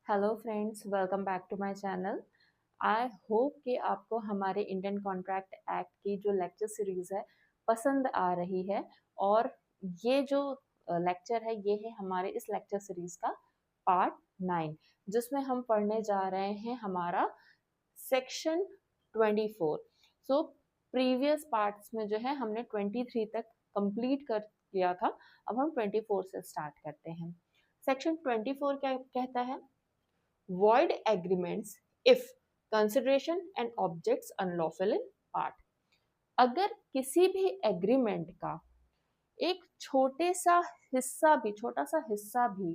Hello friends, welcome back to my channel. I hope कि आपको हमारे इंडियन कॉन्ट्रैक्ट एक्ट की जो लेक्चर सीरीज़ है पसंद आ रही है। और ये जो लेक्चर है ये है हमारे इस लेक्चर सीरीज़ का पार्ट 9, जिसमें हम पढ़ने जा रहे हैं हमारा सेक्शन 24। सो प्रीवियस पार्ट्स में जो है हमने 23 तक कंप्लीट कर लिया था। अब हम 24 से स्टार्ट करते हैं। सेक्शन 24 क्या कहता है? void agreements if consideration and objects unlawful in part। अगर किसी भी एग्रीमेंट का एक छोटा सा हिस्सा भी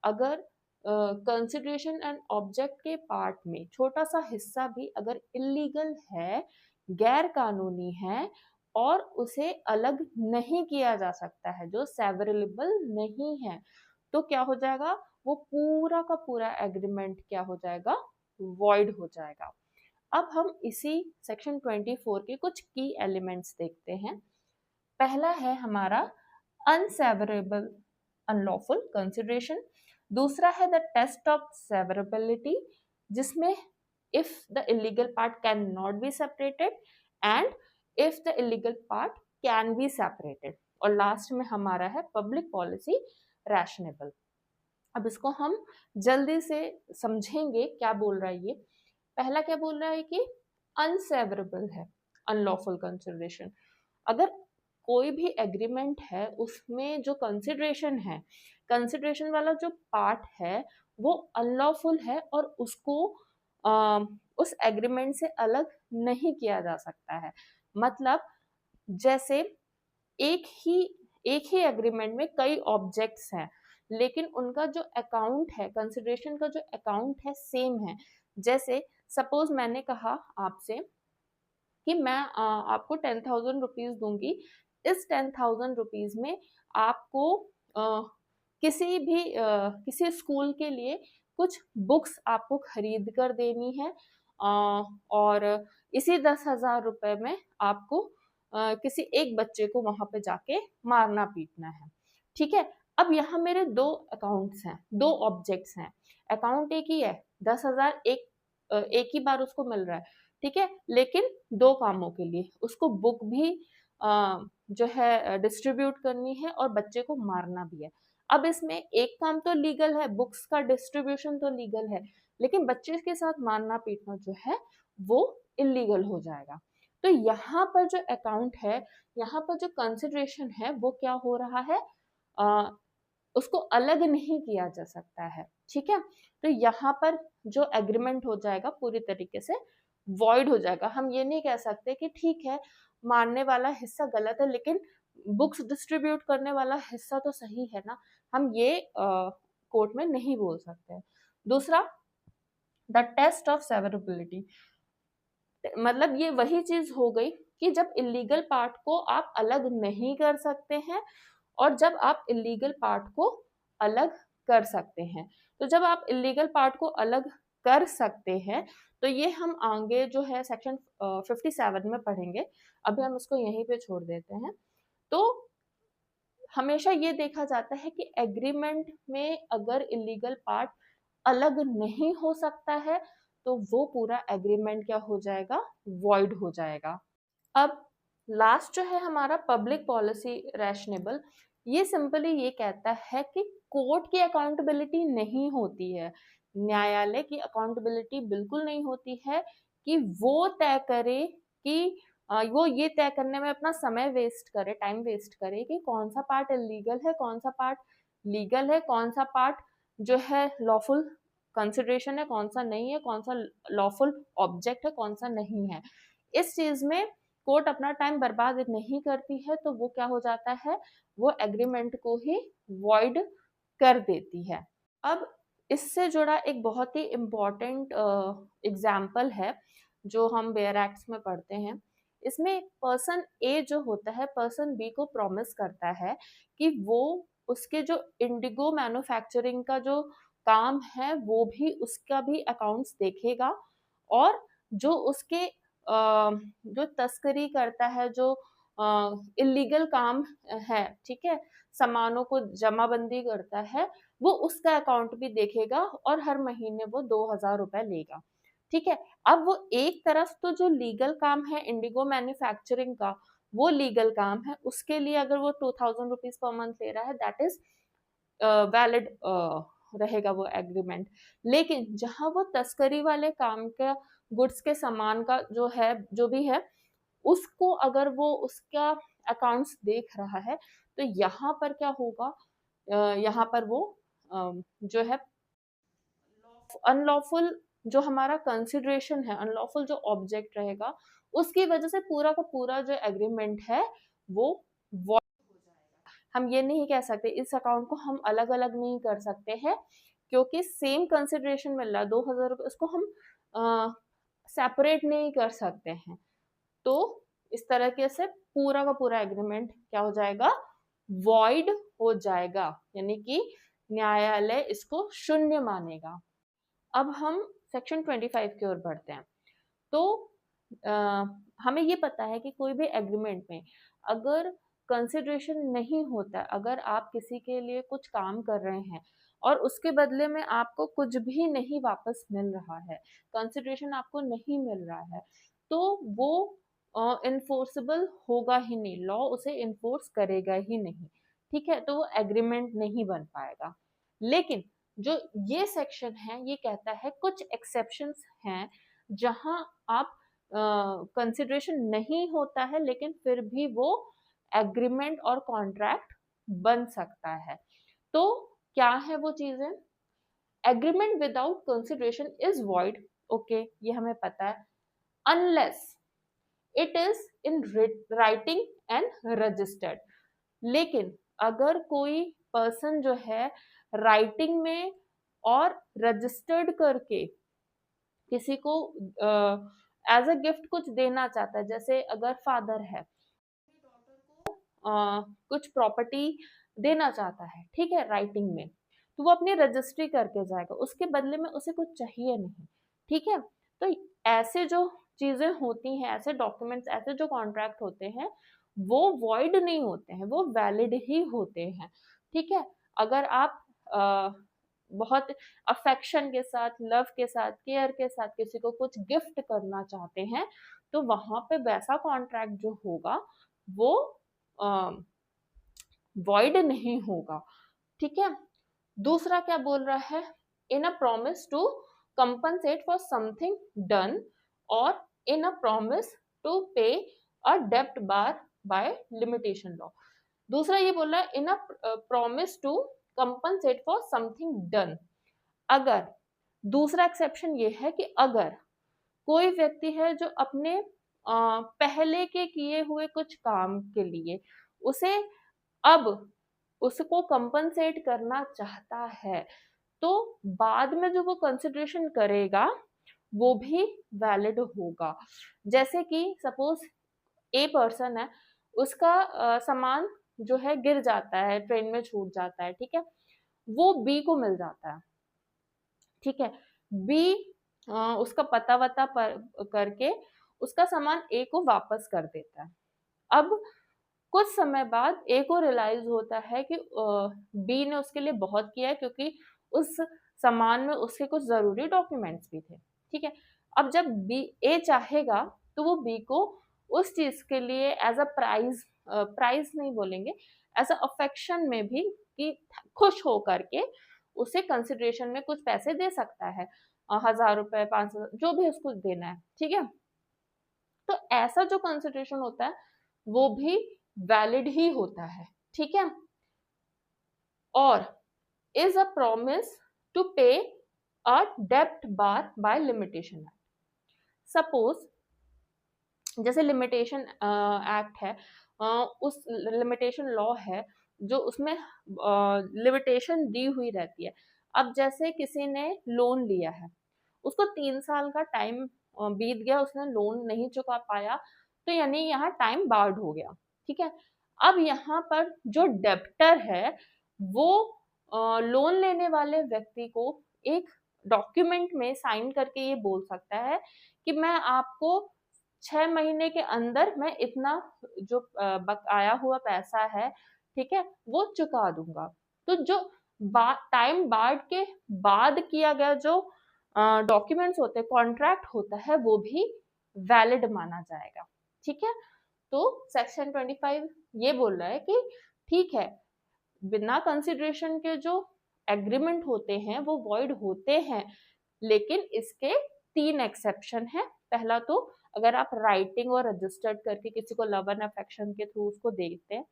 अगर कंसिडरेशन एंड ऑब्जेक्ट के पार्ट में छोटा सा हिस्सा भी अगर इलीगल है, गैर कानूनी है और उसे अलग नहीं किया जा सकता है, जो सेवरेबल नहीं है, तो क्या हो जाएगा? वो पूरा का पूरा एग्रीमेंट क्या हो जाएगा? वॉइड हो जाएगा। अब हम इसी सेक्शन 24 के कुछ की एलिमेंट्स देखते हैं। पहला है हमारा अनसेवरेबल अनलॉफुल कंसिडरेशन। दूसरा है द टेस्ट ऑफ सेवरेबिलिटी, जिसमें if the illegal part can not be separated and if the illegal part can be separated. और लास्ट में हमारा है पब्लिक पॉलिसी रैशनेबल। अब इसको हम जल्दी से समझेंगे क्या बोल रहा है ये। पहला क्या बोल रहा है कि अनसेवरेबल है अनलॉफुल कंसिडरेशन। अगर कोई भी एग्रीमेंट है उसमें जो कंसिडरेशन है, कंसिडरेशन वाला जो पार्ट है वो अनलॉफुल है और उसको उस एग्रीमेंट से अलग नहीं किया जा सकता है। मतलब जैसे एक ही एग्रीमेंट में कई ऑब्जेक्ट्स हैं, लेकिन उनका जो अकाउंट है, कंसिडरेशन का जो अकाउंट है, सेम है। जैसे सपोज मैंने कहा आपसे कि मैं आपको 10,000 रुपीज दूंगी। इस 10,000 रुपीज में आपको किसी स्कूल के लिए कुछ बुक्स आपको खरीद कर देनी है, और इसी 10,000 रुपए में आपको किसी एक बच्चे को वहां पे जाके मारना पीटना है। ठीक है। अब यहाँ मेरे दो अकाउंट्स हैं, दो ऑब्जेक्ट्स हैं। अकाउंट एक ही है, 10,000 एक ही बार उसको मिल रहा है। ठीक है, लेकिन दो कामों के लिए उसको बुक भी जो है डिस्ट्रीब्यूट करनी है और बच्चे को मारना भी है। अब इसमें एक काम तो लीगल है, बुक्स का डिस्ट्रीब्यूशन तो लीगल है, लेकिन बच्चे के साथ मारना पीटना जो है वो इलीगल हो जाएगा। तो यहाँ पर जो अकाउंट है, यहाँ पर जो कंसिडरेशन है वो क्या हो रहा है? उसको अलग नहीं किया जा सकता है। ठीक है, तो यहाँ पर जो एग्रीमेंट हो जाएगा पूरी तरीके से वॉइड हो जाएगा। हम ये नहीं कह सकते कि ठीक है मारने वाला हिस्सा गलत है लेकिन बुक्स डिस्ट्रीब्यूट करने वाला हिस्सा तो सही है ना, हम ये कोर्ट में नहीं बोल सकते। दूसरा, द टेस्ट ऑफ सेवरेबिलिटी, मतलब ये वही चीज हो गई कि जब इलीगल पार्ट को आप अलग नहीं कर सकते हैं और जब आप इलीगल पार्ट को अलग कर सकते हैं। तो जब आप इलीगल पार्ट को अलग कर सकते हैं तो ये हम आगे जो है सेक्शन 57 में पढ़ेंगे। अभी हम इसको यहीं पे छोड़ देते हैं। तो हमेशा ये देखा जाता है कि एग्रीमेंट में अगर इलीगल पार्ट अलग नहीं हो सकता है तो वो पूरा एग्रीमेंट क्या हो जाएगा? वॉइड हो जाएगा। अब लास्ट जो है हमारा पब्लिक पॉलिसी रैशनेबल, ये सिंपली ये कहता है कि कोर्ट की अकाउंटेबिलिटी नहीं होती है, न्यायालय की अकाउंटेबिलिटी बिल्कुल नहीं होती है कि वो तय करे कि वो ये तय करने में अपना समय वेस्ट करे, टाइम वेस्ट करे कि कौन सा पार्ट इलीगल है, कौन सा पार्ट लीगल है, कौन सा पार्ट जो है लॉफुल कंसिडरेशन है, कौन सा नहीं है, कौन सा लॉफुल ऑब्जेक्ट है, कौन सा नहीं है। इस चीज में कोर्ट अपना टाइम बर्बाद नहीं करती है, तो वो क्या हो जाता है? वो एग्रीमेंट को ही वॉइड कर देती है। अब इससे जुड़ा एक बहुत ही इम्पोर्टेंट एग्जाम्पल है जो हम बेयर एक्ट्स में पढ़ते हैं। इसमें पर्सन ए जो होता है पर्सन बी को प्रॉमिस करता है कि वो उसके जो इंडिगो मैन्युफैक्चरिंग का जो काम है वो भी उसका भी अकाउंट्स देखेगा, और जो उसके जो तस्करी करता है, जो इलीगल काम है, ठीक है, सामानों को जमाबंदी करता है, वो उसका अकाउंट भी देखेगा और हर महीने वो 2000 रुपए लेगा। ठीक है, अब वो एक तरफ तो जो लीगल काम है इंडिगो मैन्युफैक्चरिंग का, वो लीगल काम है, उसके लिए अगर वो 2000 रुपीज पर मंथ ले रहा है, दैट इज वैलिड रहेगा वो एग्रीमेंट। लेकिन जहां वो तस्करी वाले काम का, गुड्स के सामान का जो है, जो भी है, उसको अगर वो उसका अकाउंट्स देख रहा है, तो यहाँ पर क्या होगा, यहाँ पर वो जो है अनलॉफुल, जो हमारा कंसिडरेशन है, अनलॉफुल जो ऑब्जेक्ट रहेगा, उसकी वजह से पूरा का पूरा जो एग्रीमेंट है वो void हो जाएगा। हम ये नहीं कह सकते, इस अकाउंट को हम अलग अलग नहीं कर सकते हैं, क्योंकि सेम कंसिडरेशन मिल रहा है 2000 रुपये, उसको हम सेपरेट नहीं कर सकते हैं। तो इस तरीके से पूरा का पूरा एग्रीमेंट क्या हो जाएगा, वॉइड हो जाएगा, यानी कि न्यायालय इसको शून्य मानेगा। अब हम सेक्शन 25 की ओर बढ़ते हैं। तो हमें ये पता है कि कोई भी एग्रीमेंट में अगर कंसिडरेशन नहीं होता, अगर आप किसी के लिए कुछ काम कर रहे हैं और उसके बदले में आपको कुछ भी नहीं वापस मिल रहा है, कंसिडरेशन आपको नहीं मिल रहा है, तो वो इन्फोर्सेबल होगा ही नहीं, लॉ उसे इन्फोर्स करेगा ही नहीं। ठीक है, तो वो एग्रीमेंट नहीं बन पाएगा। लेकिन जो ये सेक्शन है, ये कहता है कुछ एक्सेप्शंस हैं जहां आप कंसिडरेशन नहीं होता है, लेकिन फिर भी वो एग्रीमेंट और कॉन्ट्रैक्ट बन सकता है। तो क्या है वो चीजें? Agreement without consideration is void, okay, ये हमें पता है, unless it is in writing and registered. लेकिन अगर कोई पर्सन जो है राइटिंग में और रजिस्टर्ड करके किसी को एज अ गिफ्ट कुछ देना चाहता है, जैसे अगर फादर है कुछ प्रॉपर्टी देना चाहता है, ठीक है, राइटिंग में, तो वो अपनी रजिस्ट्री करके जाएगा, उसके बदले में उसे कुछ चाहिए नहीं। ठीक है, तो ऐसे जो चीजें होती हैं, ऐसे डॉक्यूमेंट्स, ऐसे जो कॉन्ट्रैक्ट होते हैं, वो वॉइड नहीं होते हैं, वो वैलिड ही होते हैं। ठीक है, अगर आप बहुत अफेक्शन के साथ, लव के साथ, केयर के साथ किसी को कुछ गिफ्ट करना चाहते हैं, तो वहां पे वैसा कॉन्ट्रैक्ट जो होगा वो वॉइड नहीं होगा। ठीक है, दूसरा क्या बोल रहा है, in a promise to compensate for something done और इन अ प्रॉमिस टू पे अ डेब्ट बार बाय लिमिटेशन लॉ। दूसरा ये बोल रहा है in a promise to compensate for something done. अगर, दूसरा एक्सेप्शन ये है कि अगर कोई व्यक्ति है जो अपने पहले के किए हुए कुछ काम के लिए उसे अब उसको कंपनसेट करना चाहता है, तो बाद में जो वो कंसिडरेशन करेगा वो भी वैलिड होगा। जैसे कि सपोज ए पर्सन है, उसका सामान जो है गिर जाता है, ट्रेन में छूट जाता है, ठीक है, वो बी को मिल जाता है। ठीक है, बी उसका पता वता करके उसका सामान ए को वापस कर देता है। अब कुछ समय बाद ए को रियलाइज होता है कि बी ने उसके लिए बहुत किया है, क्योंकि उस सामान में उसके कुछ जरूरी डॉक्यूमेंट्स भी थे। ठीक है, अब जब बी ए चाहेगा तो वो बी को उस चीज के लिए एज अ प्राइज, प्राइज नहीं बोलेंगे, एज अ अफेक्शन में भी, कि खुश हो करके उसे कंसिडरेशन में कुछ पैसे दे सकता है, 1000 रुपए, 500, जो भी उसको देना है। ठीक है, तो ऐसा जो कंसिडरेशन होता है वो भी वैलिड ही होता है। ठीक है, और इज अ प्रॉमिस टू पे अ डेब्ट बार बाय लिमिटेशन एक्ट। सपोज जैसे लिमिटेशन एक्ट है, उस लिमिटेशन लॉ है जो उसमें लिमिटेशन दी हुई रहती है। अब जैसे किसी ने लोन लिया है, उसको 3 साल का टाइम बीत गया, उसने लोन नहीं चुका पाया, तो यानी यहाँ टाइम बार्ड हो गया। ठीक है, अब यहाँ पर जो डेब्टर है वो लोन लेने वाले व्यक्ति को एक डॉक्यूमेंट में साइन करके ये बोल सकता है कि मैं आपको 6 महीने के अंदर मैं इतना जो बकाया हुआ पैसा है, ठीक है, वो चुका दूंगा। तो जो टाइम बार्ड के बाद किया गया जो डॉक्यूमेंट्स होते हैं, कॉन्ट्रैक्ट होता है, वो भी वैलिड माना जाएगा। ठीक है, तो सेक्शन 25 ये बोल रहा है कि ठीक है, बिना कंसिडरेशन के जो एग्रीमेंट होते हैं वो वॉइड होते हैं, लेकिन इसके 3 एक्सेप्शन है। पहला तो अगर आप राइटिंग और रजिस्टर्ड करके किसी को लव एंड अफेक्शन के थ्रू उसको देते हैं।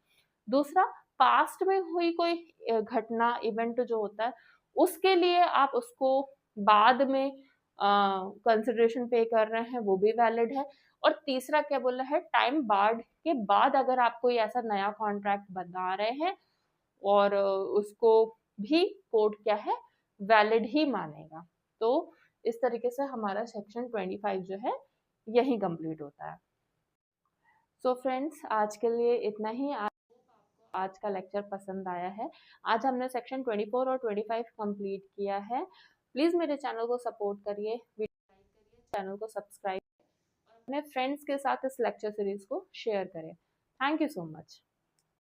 दूसरा, पास्ट में हुई कोई घटना, इवेंट जो होता है, उसके लिए आप उसको बाद में कंसिडरेशन पे कर रहे हैं, वो भी वैलिड है। और तीसरा क्या बोला है, टाइम बार्ड के बाद अगर आप कोई ऐसा नया कॉन्ट्रैक्ट बना रहे हैं और उसको भी कोर्ट क्या है, वैलिड ही मानेगा। तो इस तरीके से हमारा सेक्शन 25 जो है यही कंप्लीट होता है। सो फ्रेंड्स, आज के लिए इतना ही। आज का लेक्चर पसंद आया है। आज हमने सेक्शन 24 और 25 कंप्लीट किया है। प्लीज मेरे चैनल को सपोर्ट करिए, वीडियो लाइक करिए, चैनल को सब्सक्राइब और अपने फ्रेंड्स के साथ इस लेक्चर सीरीज को शेयर करें। Thank you so much.